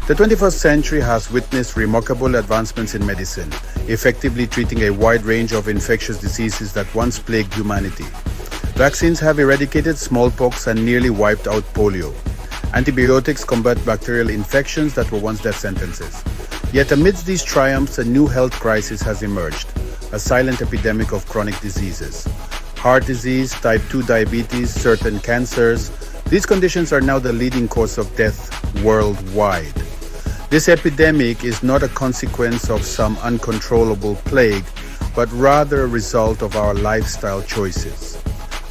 The 21st century has witnessed remarkable advancements in medicine, effectively treating a wide range of infectious diseases that once plagued humanity. Vaccines have eradicated smallpox and nearly wiped out polio. Antibiotics combat bacterial infections that were once death sentences. Yet amidst these triumphs, a new health crisis has emerged, a silent epidemic of chronic diseases. Heart disease, type 2 diabetes, certain cancers, these conditions are now the leading cause of death worldwide. This epidemic is not a consequence of some uncontrollable plague, but rather a result of our lifestyle choices.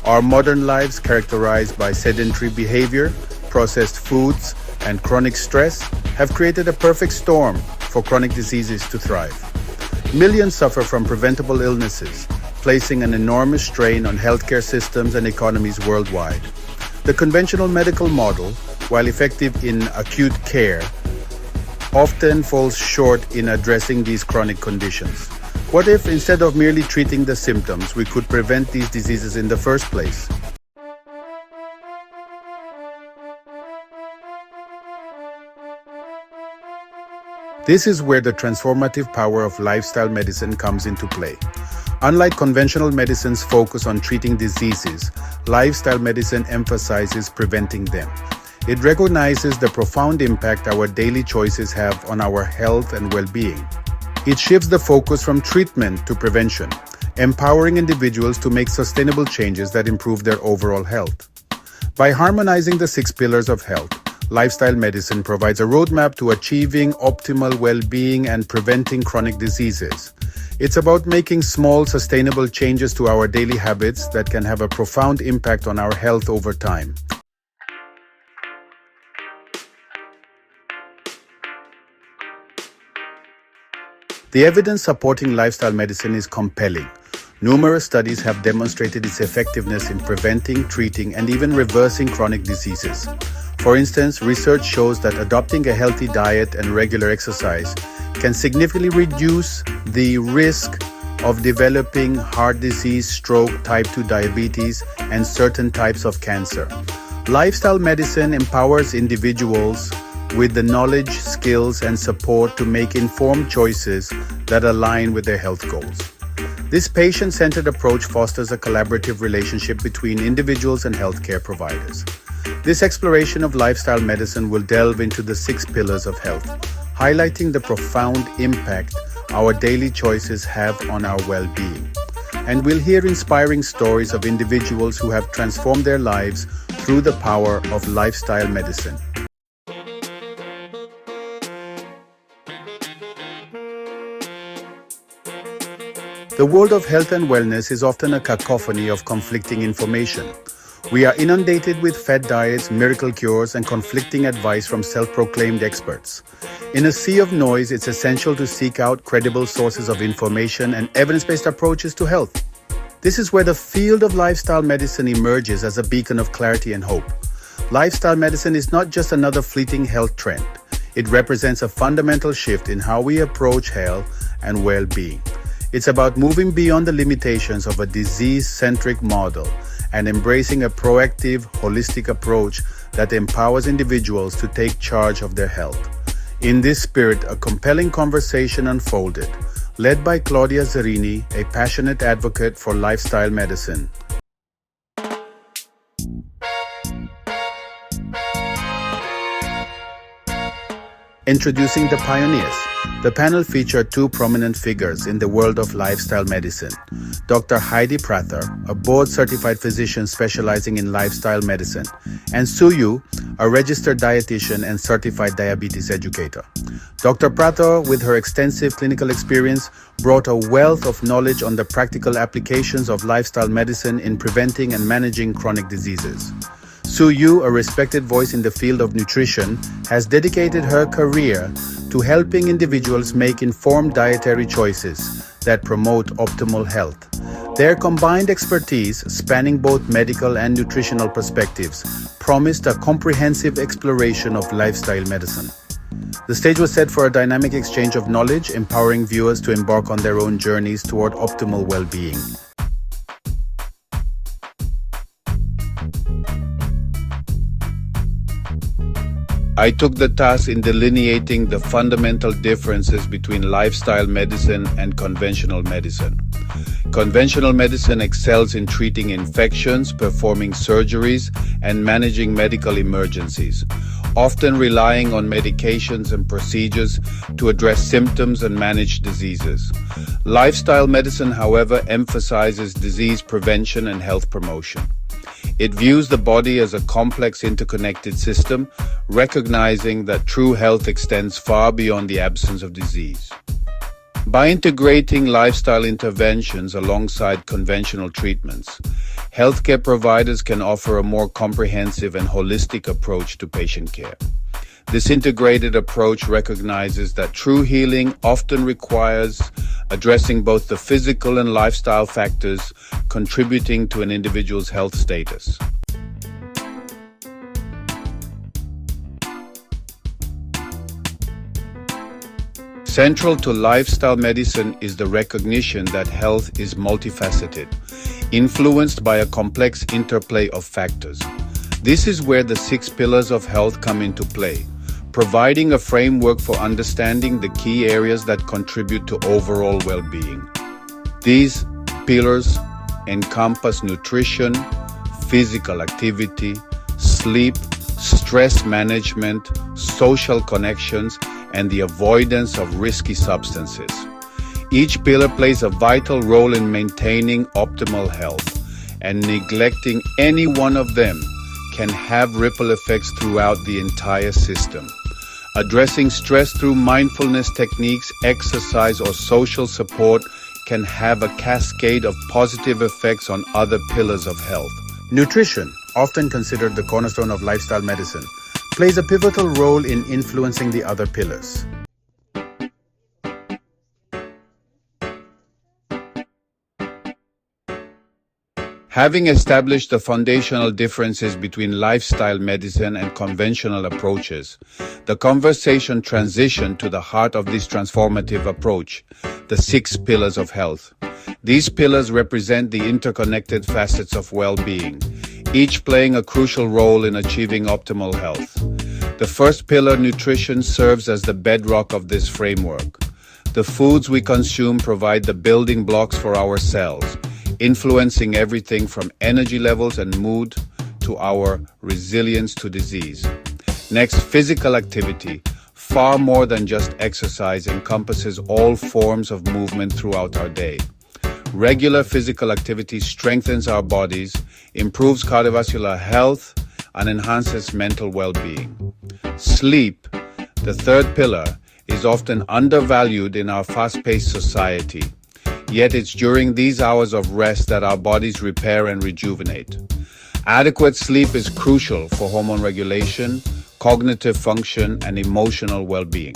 Our modern lives, characterized by sedentary behavior, processed foods, and chronic stress, have created a perfect storm for chronic diseases to thrive. Millions suffer from preventable illnesses, placing an enormous strain on healthcare systems and economies worldwide. The conventional medical model, while effective in acute care, often falls short in addressing these chronic conditions. What if, instead of merely treating the symptoms, we could prevent these diseases in the first place? This is where the transformative power of lifestyle medicine comes into play. Unlike conventional medicine's focus on treating diseases, lifestyle medicine emphasizes preventing them. It recognizes the profound impact our daily choices have on our health and well-being. It shifts the focus from treatment to prevention, empowering individuals to make sustainable changes that improve their overall health. By harmonizing the 6 pillars of health, lifestyle medicine provides a roadmap to achieving optimal well-being and preventing chronic diseases. It's about making small, sustainable changes to our daily habits that can have a profound impact on our health over time. The evidence supporting lifestyle medicine is compelling. Numerous studies have demonstrated its effectiveness in preventing, treating, and even reversing chronic diseases. For instance, research shows that adopting a healthy diet and regular exercise can significantly reduce the risk of developing heart disease, stroke, type 2 diabetes, and certain types of cancer. Lifestyle medicine empowers individuals with the knowledge, skills, and support to make informed choices that align with their health goals. This patient-centered approach fosters a collaborative relationship between individuals and healthcare providers. This exploration of lifestyle medicine will delve into the 6 pillars of health, highlighting the profound impact our daily choices have on our well-being. And we'll hear inspiring stories of individuals who have transformed their lives through the power of lifestyle medicine. The world of health and wellness is often a cacophony of conflicting information. We are inundated with fad diets, miracle cures, and conflicting advice from self-proclaimed experts. In a sea of noise, it's essential to seek out credible sources of information and evidence-based approaches to health. This is where the field of lifestyle medicine emerges as a beacon of clarity and hope. Lifestyle medicine is not just another fleeting health trend. It represents a fundamental shift in how we approach health and well-being. It's about moving beyond the limitations of a disease-centric model and embracing a proactive, holistic approach that empowers individuals to take charge of their health. In this spirit, a compelling conversation unfolded, led by Claudia Zerini, a passionate advocate for lifestyle medicine. Introducing the pioneers. The panel featured 2 prominent figures in the world of lifestyle medicine. Dr. Heidi Prather, a board-certified physician specializing in lifestyle medicine, and Sue Yu, a registered dietitian and certified diabetes educator. Dr. Prather, with her extensive clinical experience, brought a wealth of knowledge on the practical applications of lifestyle medicine in preventing and managing chronic diseases. Sue Yu, a respected voice in the field of nutrition, has dedicated her career to helping individuals make informed dietary choices that promote optimal health. Their combined expertise, spanning both medical and nutritional perspectives, promised a comprehensive exploration of lifestyle medicine. The stage was set for a dynamic exchange of knowledge, empowering viewers to embark on their own journeys toward optimal well-being. I took the task in delineating the fundamental differences between lifestyle medicine and conventional medicine. Conventional medicine excels in treating infections, performing surgeries, and managing medical emergencies, often relying on medications and procedures to address symptoms and manage diseases. Lifestyle medicine, however, emphasizes disease prevention and health promotion. It views the body as a complex, interconnected system, recognizing that true health extends far beyond the absence of disease. By integrating lifestyle interventions alongside conventional treatments, healthcare providers can offer a more comprehensive and holistic approach to patient care. This integrated approach recognizes that true healing often requires addressing both the physical and lifestyle factors contributing to an individual's health status. Central to lifestyle medicine is the recognition that health is multifaceted, influenced by a complex interplay of factors. This is where the 6 pillars of health come into play, providing a framework for understanding the key areas that contribute to overall well-being. These pillars encompass nutrition, physical activity, sleep, stress management, social connections, and the avoidance of risky substances. Each pillar plays a vital role in maintaining optimal health, and neglecting any one of them can have ripple effects throughout the entire system. Addressing stress through mindfulness techniques, exercise, or social support can have a cascade of positive effects on other pillars of health. Nutrition, often considered the cornerstone of lifestyle medicine, plays a pivotal role in influencing the other pillars. Having established the foundational differences between lifestyle medicine and conventional approaches, the conversation transitioned to the heart of this transformative approach, the 6 pillars of health. These pillars represent the interconnected facets of well-being, each playing a crucial role in achieving optimal health. The first pillar, nutrition, serves as the bedrock of this framework. The foods we consume provide the building blocks for our cells, influencing everything from energy levels and mood to our resilience to disease. Next, physical activity. Far more than just exercise, encompasses all forms of movement throughout our day. Regular physical activity strengthens our bodies, improves cardiovascular health, and enhances mental well-being. Sleep, the third pillar, is often undervalued in our fast-paced society. Yet it's during these hours of rest that our bodies repair and rejuvenate. Adequate sleep is crucial for hormone regulation, cognitive function, and emotional well-being.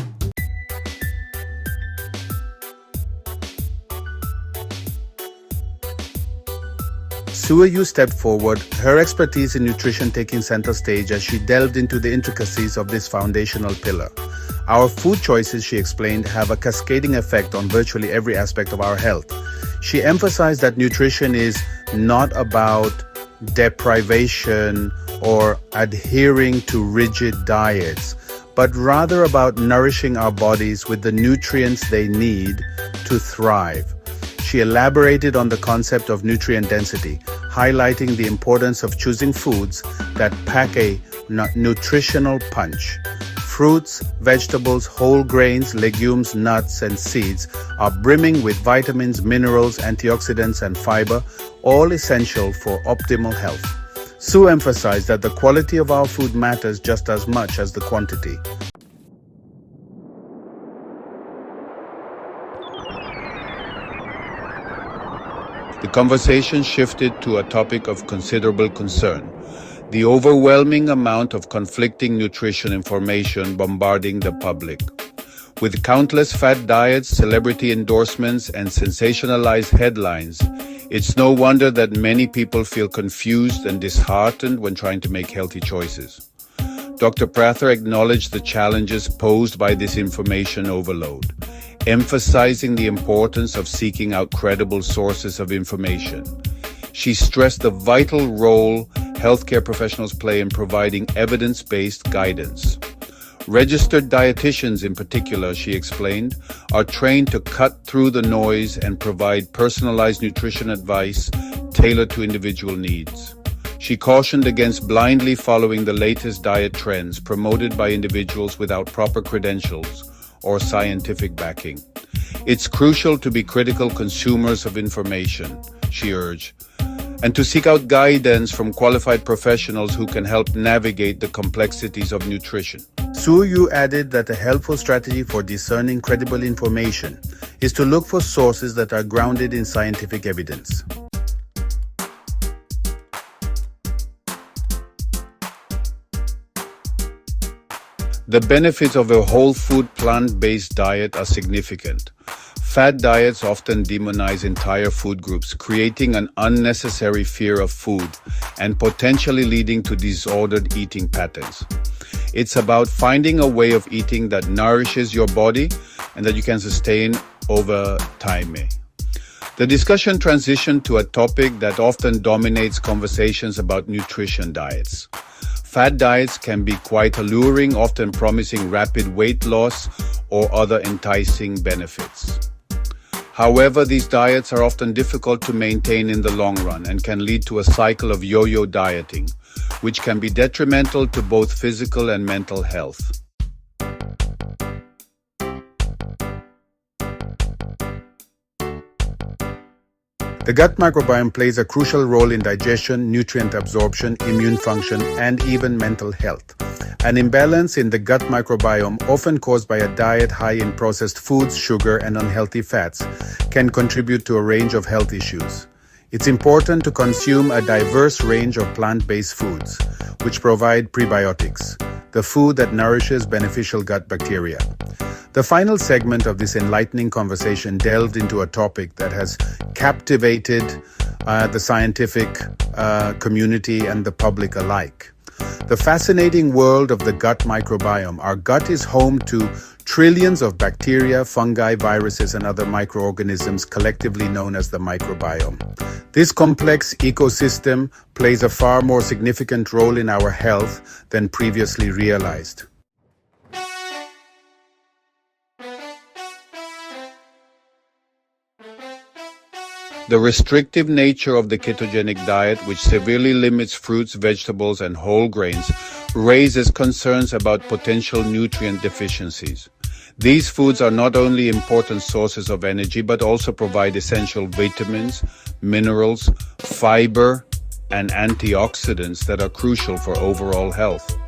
Suayu stepped forward, her expertise in nutrition taking center stage as she delved into the intricacies of this foundational pillar. Our food choices, she explained, have a cascading effect on virtually every aspect of our health. She emphasized that nutrition is not about deprivation or adhering to rigid diets, but rather about nourishing our bodies with the nutrients they need to thrive. She elaborated on the concept of nutrient density, highlighting the importance of choosing foods that pack a nutritional punch. Fruits, vegetables, whole grains, legumes, nuts, and seeds are brimming with vitamins, minerals, antioxidants, and fiber, all essential for optimal health. Sue emphasized that the quality of our food matters just as much as the quantity. The conversation shifted to a topic of considerable concern: the overwhelming amount of conflicting nutrition information bombarding the public. With countless fad diets, celebrity endorsements, and sensationalized headlines, it's no wonder that many people feel confused and disheartened when trying to make healthy choices. Dr. Prather acknowledged the challenges posed by this information overload, emphasizing the importance of seeking out credible sources of information. She stressed the vital role healthcare professionals play in providing evidence-based guidance. Registered dietitians in particular, she explained, are trained to cut through the noise and provide personalized nutrition advice tailored to individual needs. She cautioned against blindly following the latest diet trends promoted by individuals without proper credentials or scientific backing. It's crucial to be critical consumers of information, she urged, and to seek out guidance from qualified professionals who can help navigate the complexities of nutrition. Su Yu added that a helpful strategy for discerning credible information is to look for sources that are grounded in scientific evidence. The benefits of a whole food plant-based diet are significant. Fad diets often demonize entire food groups, creating an unnecessary fear of food and potentially leading to disordered eating patterns. It's about finding a way of eating that nourishes your body and that you can sustain over time. The discussion transitioned to a topic that often dominates conversations about nutrition diets. Fad diets can be quite alluring, often promising rapid weight loss or other enticing benefits. However, these diets are often difficult to maintain in the long run and can lead to a cycle of yo-yo dieting, which can be detrimental to both physical and mental health. The gut microbiome plays a crucial role in digestion, nutrient absorption, immune function, and even mental health. An imbalance in the gut microbiome, often caused by a diet high in processed foods, sugar, and unhealthy fats, can contribute to a range of health issues. It's important to consume a diverse range of plant-based foods, which provide prebiotics, the food that nourishes beneficial gut bacteria. The final segment of this enlightening conversation delved into a topic that has captivated the scientific community and the public alike. The fascinating world of the gut microbiome. Our gut is home to trillions of bacteria, fungi, viruses, and other microorganisms collectively known as the microbiome. This complex ecosystem plays a far more significant role in our health than previously realized. The restrictive nature of the ketogenic diet, which severely limits fruits, vegetables, and whole grains, raises concerns about potential nutrient deficiencies. These foods are not only important sources of energy, but also provide essential vitamins, minerals, fiber, and antioxidants that are crucial for overall health.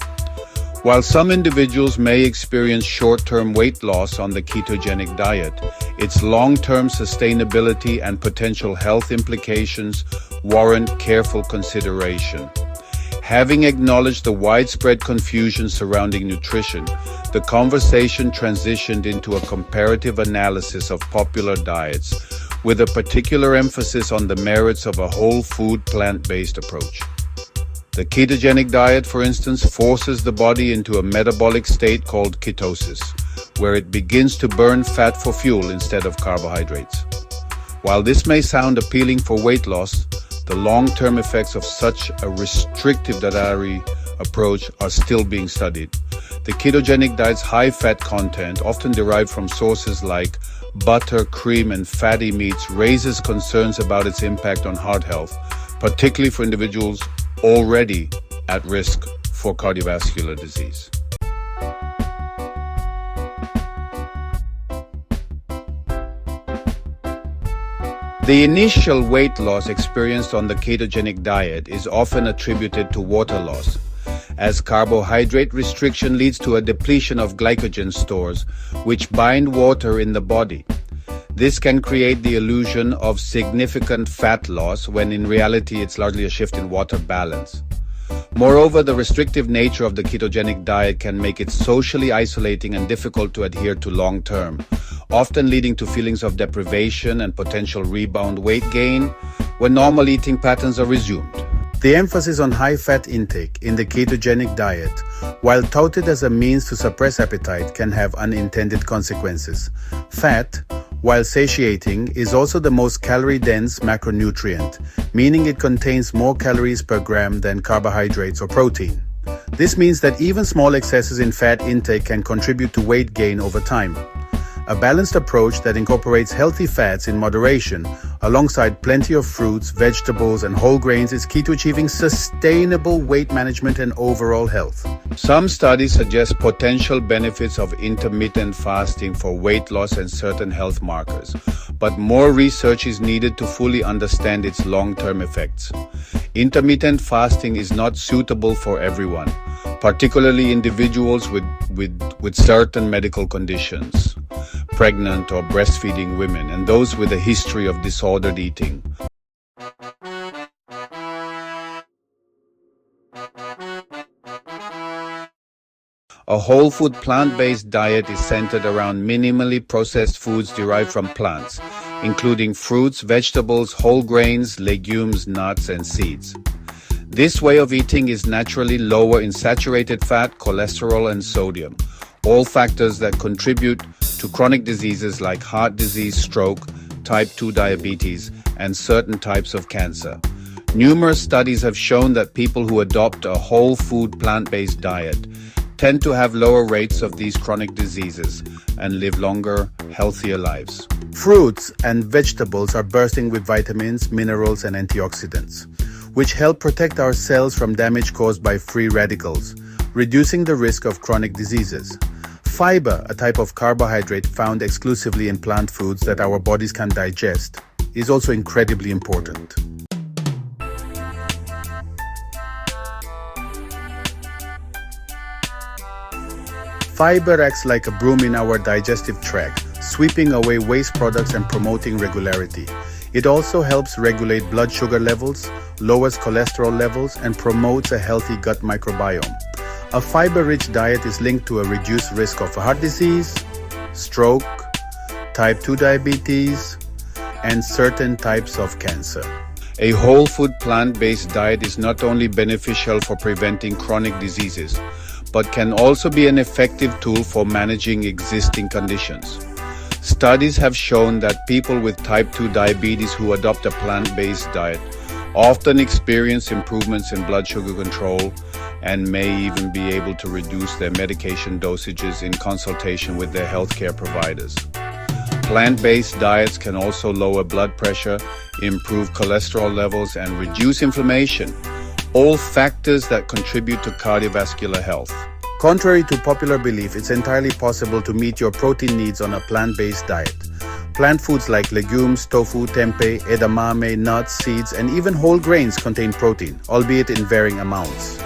While some individuals may experience short-term weight loss on the ketogenic diet, its long-term sustainability and potential health implications warrant careful consideration. Having acknowledged the widespread confusion surrounding nutrition, the conversation transitioned into a comparative analysis of popular diets, with a particular emphasis on the merits of a whole food plant-based approach. The ketogenic diet, for instance, forces the body into a metabolic state called ketosis, where it begins to burn fat for fuel instead of carbohydrates. While this may sound appealing for weight loss, the long-term effects of such a restrictive dietary approach are still being studied. The ketogenic diet's high fat content, often derived from sources like butter, cream, and fatty meats, raises concerns about its impact on heart health, particularly for individuals already at risk for cardiovascular disease. The initial weight loss experienced on the ketogenic diet is often attributed to water loss, as carbohydrate restriction leads to a depletion of glycogen stores, which bind water in the body. This can create the illusion of significant fat loss, when in reality it's largely a shift in water balance. Moreover, the restrictive nature of the ketogenic diet can make it socially isolating and difficult to adhere to long term, often leading to feelings of deprivation and potential rebound weight gain when normal eating patterns are resumed. The emphasis on high-fat intake in the ketogenic diet, while touted as a means to suppress appetite, can have unintended consequences. Fat, while satiating, is also the most calorie-dense macronutrient, meaning it contains more calories per gram than carbohydrates or protein. This means that even small excesses in fat intake can contribute to weight gain over time. A balanced approach that incorporates healthy fats in moderation, alongside plenty of fruits, vegetables, and whole grains is key to achieving sustainable weight management and overall health. Some studies suggest potential benefits of intermittent fasting for weight loss and certain health markers, but more research is needed to fully understand its long-term effects. Intermittent fasting is not suitable for everyone, particularly individuals with certain medical conditions, pregnant or breastfeeding women, and those with a history of disordered eating. A whole food plant-based diet is centered around minimally processed foods derived from plants, including fruits, vegetables, whole grains, legumes, nuts, and seeds. This way of eating is naturally lower in saturated fat, cholesterol, and sodium, all factors that contribute to chronic diseases like heart disease, stroke, type 2 diabetes, and certain types of cancer. Numerous studies have shown that people who adopt a whole food plant-based diet tend to have lower rates of these chronic diseases and live longer, healthier lives. Fruits and vegetables are bursting with vitamins, minerals, and antioxidants, which help protect our cells from damage caused by free radicals, reducing the risk of chronic diseases. Fiber, a type of carbohydrate found exclusively in plant foods that our bodies can digest, is also incredibly important. Fiber acts like a broom in our digestive tract, sweeping away waste products and promoting regularity. It also helps regulate blood sugar levels, lowers cholesterol levels, and promotes a healthy gut microbiome. A fiber-rich diet is linked to a reduced risk of heart disease, stroke, type 2 diabetes, and certain types of cancer. A whole food plant-based diet is not only beneficial for preventing chronic diseases, but can also be an effective tool for managing existing conditions. Studies have shown that people with type 2 diabetes who adopt a plant-based diet often experience improvements in blood sugar control and may even be able to reduce their medication dosages in consultation with their healthcare providers. Plant-based diets can also lower blood pressure, improve cholesterol levels, and reduce inflammation, all factors that contribute to cardiovascular health. Contrary to popular belief, it's entirely possible to meet your protein needs on a plant-based diet. Plant foods like legumes, tofu, tempeh, edamame, nuts, seeds, and even whole grains contain protein, albeit in varying amounts.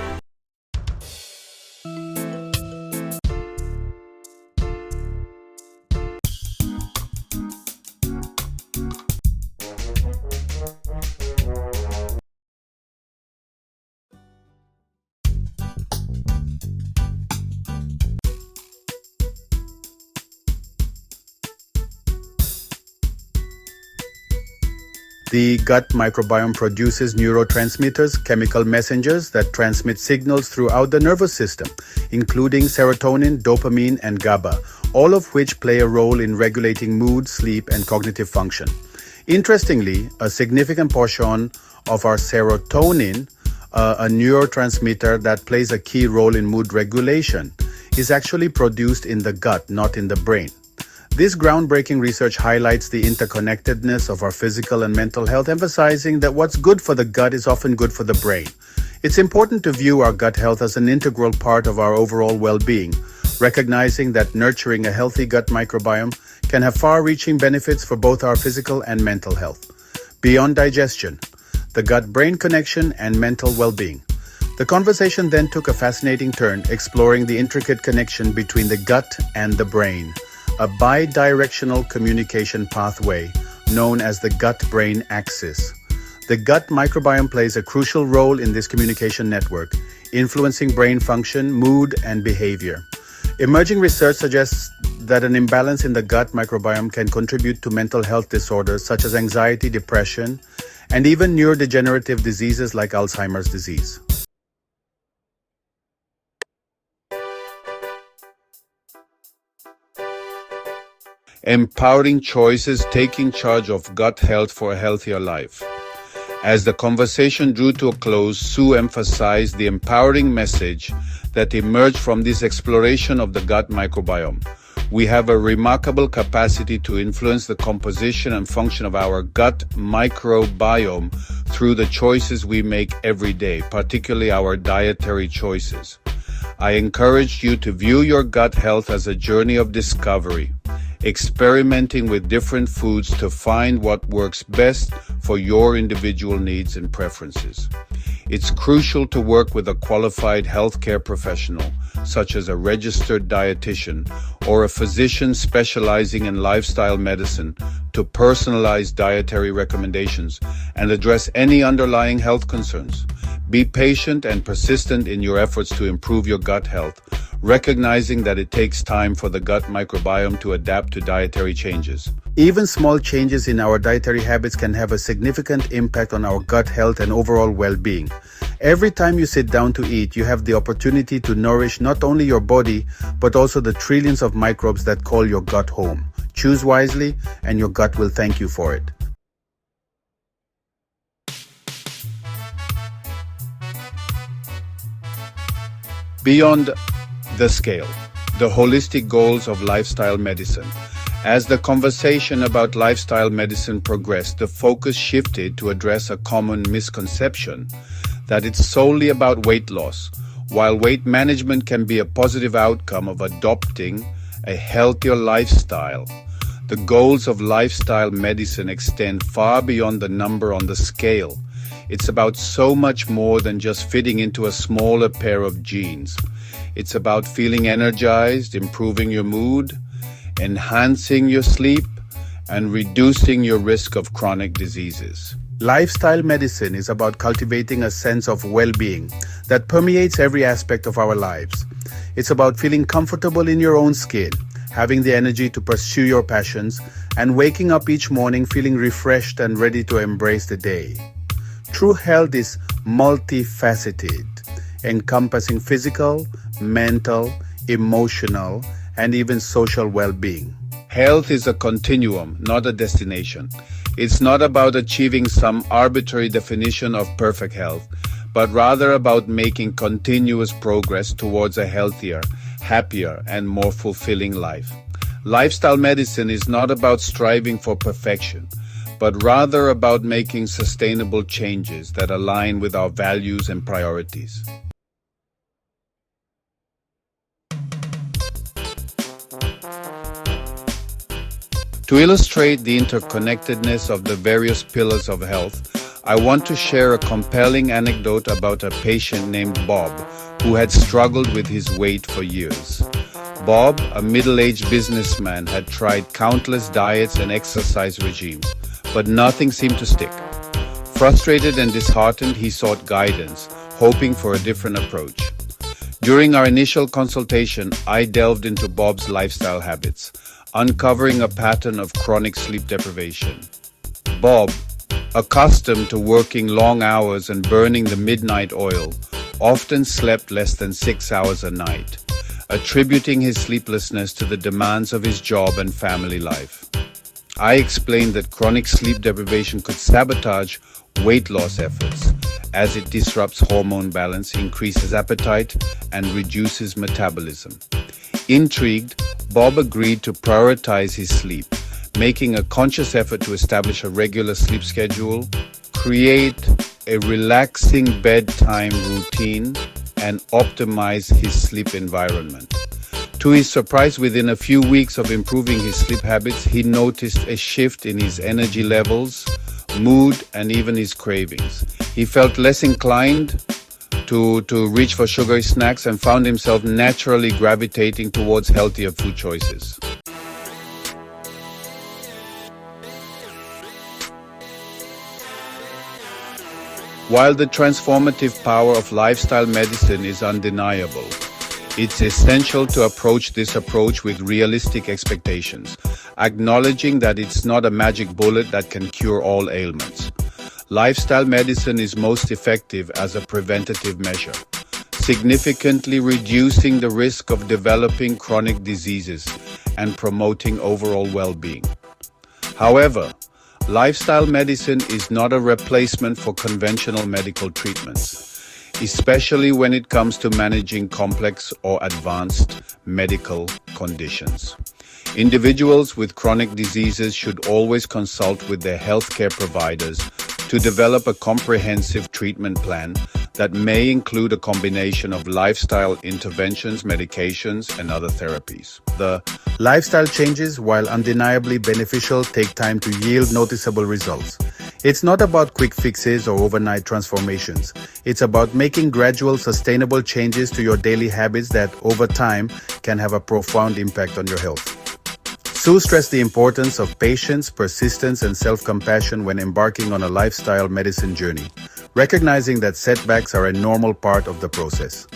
The gut microbiome produces neurotransmitters, chemical messengers that transmit signals throughout the nervous system, including serotonin, dopamine, and GABA, all of which play a role in regulating mood, sleep, and cognitive function. Interestingly, a significant portion of our serotonin, a neurotransmitter that plays a key role in mood regulation, is actually produced in the gut, not in the brain. This groundbreaking research highlights the interconnectedness of our physical and mental health, emphasizing that what's good for the gut is often good for the brain. It's important to view our gut health as an integral part of our overall well-being, recognizing that nurturing a healthy gut microbiome can have far-reaching benefits for both our physical and mental health. Beyond digestion, the gut-brain connection, and mental well-being. The conversation then took a fascinating turn, exploring the intricate connection between the gut and the brain, a bi-directional communication pathway known as the gut-brain axis. The gut microbiome plays a crucial role in this communication network, influencing brain function, mood, and behavior. Emerging research suggests that an imbalance in the gut microbiome can contribute to mental health disorders such as anxiety, depression, and even neurodegenerative diseases like Alzheimer's disease. Empowering choices, taking charge of gut health for a healthier life. As the conversation drew to a close, Sue emphasized the empowering message that emerged from this exploration of the gut microbiome. We have a remarkable capacity to influence the composition and function of our gut microbiome through the choices we make every day, particularly our dietary choices. I encourage you to view your gut health as a journey of discovery, experimenting with different foods to find what works best for your individual needs and preferences. It's crucial to work with a qualified healthcare professional, such as a registered dietitian or a physician specializing in lifestyle medicine, to personalize dietary recommendations and address any underlying health concerns. Be patient and persistent in your efforts to improve your gut health, recognizing that it takes time for the gut microbiome to adapt to dietary changes. Even small changes in our dietary habits can have a significant impact on our gut health and overall well-being. Every time you sit down to eat, you have the opportunity to nourish not only your body, but also the trillions of microbes that call your gut home. Choose wisely, and your gut will thank you for it. Beyond the scale, the holistic goals of lifestyle medicine. As the conversation about lifestyle medicine progressed, the focus shifted to address a common misconception that it's solely about weight loss. While weight management can be a positive outcome of adopting a healthier lifestyle, the goals of lifestyle medicine extend far beyond the number on the scale. It's about so much more than just fitting into a smaller pair of jeans. It's about feeling energized, improving your mood, enhancing your sleep, and reducing your risk of chronic diseases. Lifestyle medicine is about cultivating a sense of well-being that permeates every aspect of our lives. It's about feeling comfortable in your own skin, having the energy to pursue your passions, and waking up each morning feeling refreshed and ready to embrace the day. True health is multifaceted, encompassing physical, mental, emotional, and even social well-being. Health is a continuum, not a destination. It's not about achieving some arbitrary definition of perfect health, but rather about making continuous progress towards a healthier, happier, and more fulfilling life. Lifestyle medicine is not about striving for perfection, but rather about making sustainable changes that align with our values and priorities. To illustrate the interconnectedness of the various pillars of health, I want to share a compelling anecdote about a patient named Bob, who had struggled with his weight for years. Bob, a middle-aged businessman, had tried countless diets and exercise regimes, but nothing seemed to stick. Frustrated and disheartened, he sought guidance, hoping for a different approach. During our initial consultation, I delved into Bob's lifestyle habits, uncovering a pattern of chronic sleep deprivation. Bob, accustomed to working long hours and burning the midnight oil, often slept less than 6 hours a night, attributing his sleeplessness to the demands of his job and family life. I explained that chronic sleep deprivation could sabotage weight loss efforts, as it disrupts hormone balance, increases appetite, and reduces metabolism. Intrigued, Bob agreed to prioritize his sleep, making a conscious effort to establish a regular sleep schedule, create a relaxing bedtime routine, and optimize his sleep environment. To his surprise, within a few weeks of improving his sleep habits, he noticed a shift in his energy levels, mood, and even his cravings. He felt less inclined to reach for sugary snacks and found himself naturally gravitating towards healthier food choices. While the transformative power of lifestyle medicine is undeniable, it's essential to approach this approach with realistic expectations, acknowledging that it's not a magic bullet that can cure all ailments. Lifestyle medicine is most effective as a preventative measure, significantly reducing the risk of developing chronic diseases and promoting overall well-being. However, Lifestyle medicine is not a replacement for conventional medical treatments, especially when it comes to managing complex or advanced medical conditions. Individuals with chronic diseases should always consult with their healthcare providers to develop a comprehensive treatment plan that may include a combination of lifestyle interventions, medications, and other therapies. The lifestyle changes, while undeniably beneficial, take time to yield noticeable results. It's not about quick fixes or overnight transformations. It's about making gradual, sustainable changes to your daily habits that, over time, can have a profound impact on your health. Sue stressed the importance of patience, persistence, and self-compassion when embarking on a lifestyle medicine journey, recognizing that setbacks are a normal part of the process.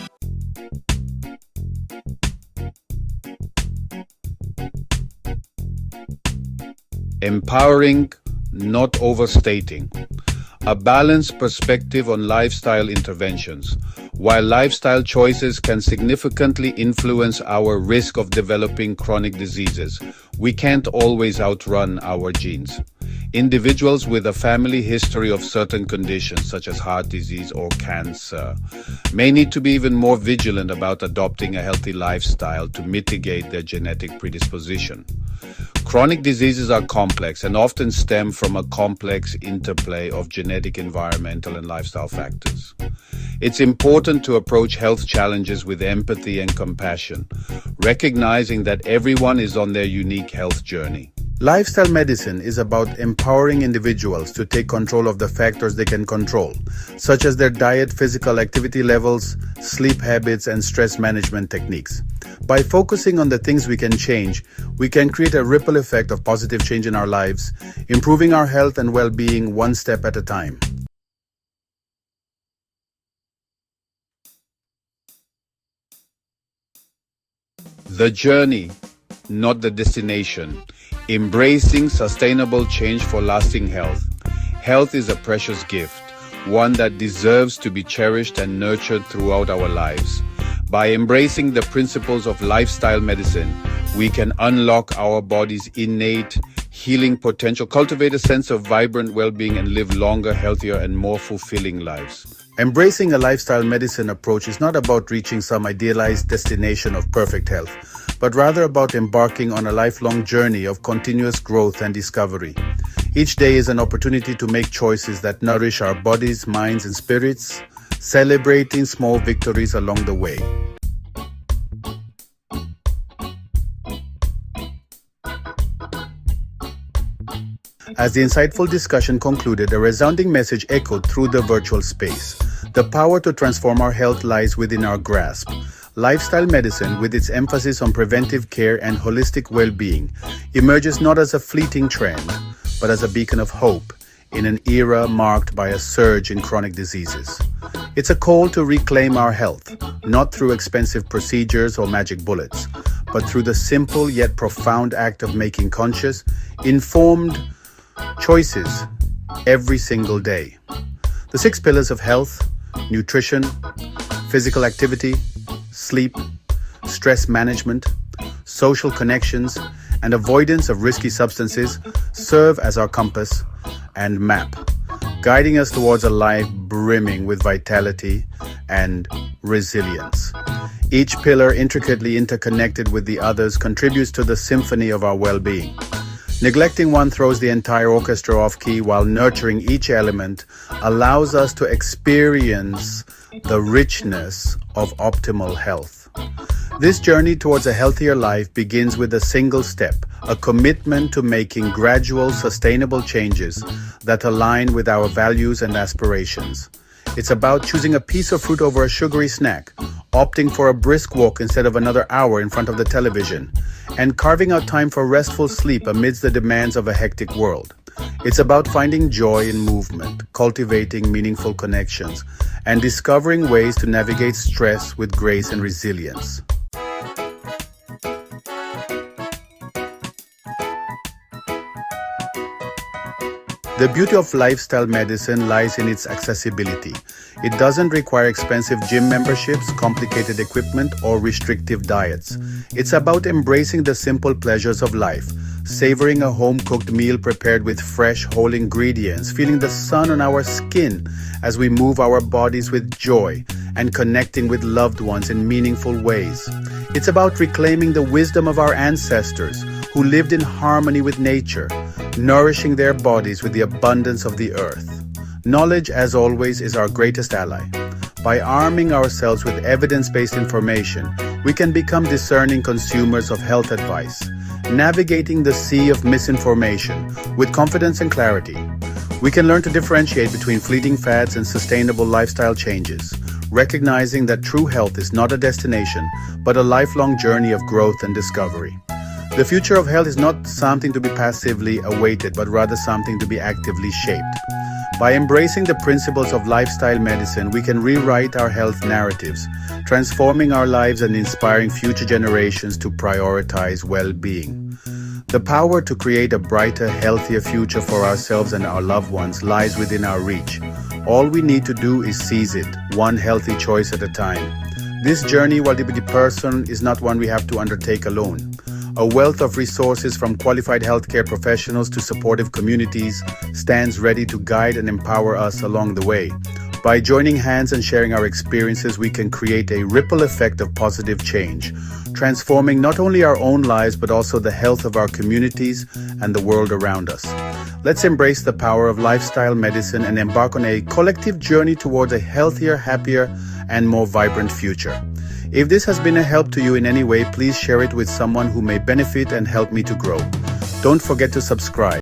Empowering, not overstating. A balanced perspective on lifestyle interventions. While lifestyle choices can significantly influence our risk of developing chronic diseases, we can't always outrun our genes. Individuals with a family history of certain conditions, such as heart disease or cancer, may need to be even more vigilant about adopting a healthy lifestyle to mitigate their genetic predisposition. Chronic diseases are complex and often stem from a complex interplay of genetic, environmental, and lifestyle factors. It's important to approach health challenges with empathy and compassion, recognizing that everyone is on their unique health journey. Lifestyle medicine is about empowering individuals to take control of the factors they can control, such as their diet, physical activity levels, sleep habits, and stress management techniques. By focusing on the things we can change, we can create a ripple effect of positive change in our lives, improving our health and well-being one step at a time. The journey, not the destination. Embracing sustainable change for lasting health. Health is a precious gift, one that deserves to be cherished and nurtured throughout our lives. By embracing the principles of lifestyle medicine, we can unlock our body's innate healing potential, cultivate a sense of vibrant well-being, and live longer, healthier, and more fulfilling lives. Embracing a lifestyle medicine approach is not about reaching some idealized destination of perfect health, but rather about embarking on a lifelong journey of continuous growth and discovery. Each day is an opportunity to make choices that nourish our bodies, minds, and spirits, celebrating small victories along the way. As the insightful discussion concluded, a resounding message echoed through the virtual space. The power to transform our health lies within our grasp. Lifestyle medicine, with its emphasis on preventive care and holistic well-being, emerges not as a fleeting trend, but as a beacon of hope in an era marked by a surge in chronic diseases. It's a call to reclaim our health, not through expensive procedures or magic bullets, but through the simple yet profound act of making conscious, informed choices every single day. The 6 pillars of health: nutrition, physical activity, sleep, stress management, social connections, and avoidance of risky substances serve as our compass and map, guiding us towards a life brimming with vitality and resilience. Each pillar, intricately interconnected with the others, contributes to the symphony of our well-being. Neglecting one throws the entire orchestra off key, while nurturing each element allows us to experience the richness of optimal health. This journey towards a healthier life begins with a single step, a commitment to making gradual, sustainable changes that align with our values and aspirations. It's about choosing a piece of fruit over a sugary snack, opting for a brisk walk instead of another hour in front of the television, and carving out time for restful sleep amidst the demands of a hectic world. It's about finding joy in movement, cultivating meaningful connections, and discovering ways to navigate stress with grace and resilience. The beauty of lifestyle medicine lies in its accessibility. It doesn't require expensive gym memberships, complicated equipment, or restrictive diets. It's about embracing the simple pleasures of life, savoring a home-cooked meal prepared with fresh, whole ingredients, feeling the sun on our skin as we move our bodies with joy, and connecting with loved ones in meaningful ways. It's about reclaiming the wisdom of our ancestors who lived in harmony with nature, nourishing their bodies with the abundance of the earth. Knowledge, as always, is our greatest ally. By arming ourselves with evidence-based information, we can become discerning consumers of health advice, navigating the sea of misinformation with confidence and clarity. We can learn to differentiate between fleeting fads and sustainable lifestyle changes, recognizing that true health is not a destination, but a lifelong journey of growth and discovery. The future of health is not something to be passively awaited, but rather something to be actively shaped. By embracing the principles of lifestyle medicine, we can rewrite our health narratives, transforming our lives and inspiring future generations to prioritize well-being. The power to create a brighter, healthier future for ourselves and our loved ones lies within our reach. All we need to do is seize it, one healthy choice at a time. This journey, while deeply personal, is not one we have to undertake alone. A wealth of resources from qualified healthcare professionals to supportive communities stands ready to guide and empower us along the way. By joining hands and sharing our experiences, we can create a ripple effect of positive change, transforming not only our own lives but also the health of our communities and the world around us. Let's embrace the power of lifestyle medicine and embark on a collective journey towards a healthier, happier, and more vibrant future. If this has been a help to you in any way, please share it with someone who may benefit and help me to grow. Don't forget to subscribe.